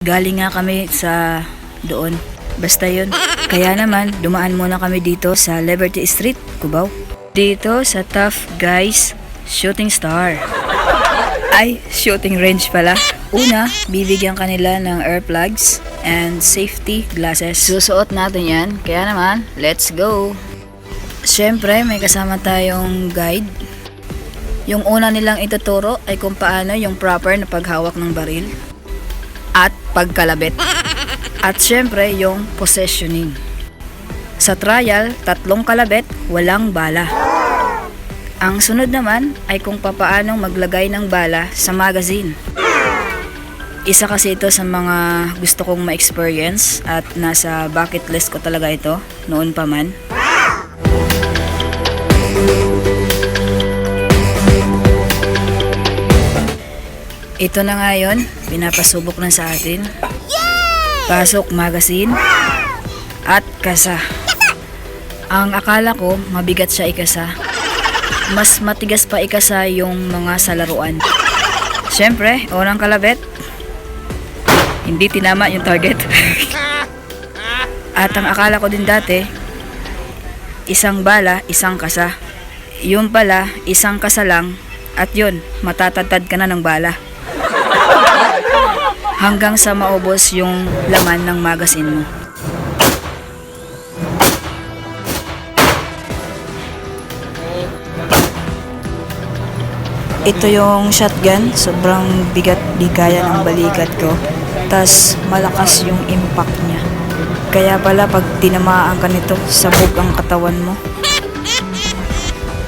Galing nga kami sa doon. Basta yun. Kaya naman, dumaan muna kami dito sa Liberty Street, Cubao. Dito sa Tough Guys Shooting Star. Ay, shooting range pala. Una, bibigyan kanila ng earplugs and safety glasses. Susuot natin yan. Kaya naman, let's go! Siyempre, may kasama tayong guide. Yung una nilang ituturo ay kung paano yung proper na paghawak ng baril at pagkalabit. At syempre, yung positioning. Sa trial, 3 kalabit, walang bala. Ang sunod naman ay kung papaano maglagay ng bala sa magazine. Isa kasi ito sa mga gusto kong ma-experience at nasa bucket list ko talaga ito noon pa man. Ito na nga yun, pinapasubok na sa atin. Pasok magazine at kasa. Ang akala ko mabigat siya ikasa. Mas matigas pa ikasa yung mga salaruan. Siyempre, unang kalabit, hindi tinama yung target. At ang akala ko din dati, isang bala, isang kasa. Yung pala, isang kasa lang, at yun, matatadtad ka na ng bala. Hanggang sa maubos yung laman ng magazine mo. Ito yung shotgun, sobrang bigat, di kaya ng balikat ko. Tas malakas yung impact niya. Kaya pala pag tinamaan ka nito, sabog ang katawan mo.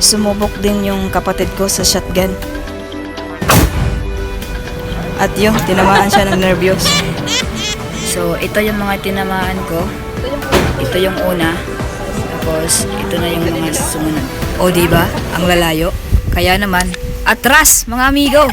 Sumubok din yung kapatid ko sa shotgun. At yung tinamaan siya ng nervyos. So ito yung mga tinamaan ko. Ito yung una. Tapos ito na yung mga sumunod. O diba? Ang lalayo. Kaya naman, atras mga amigo!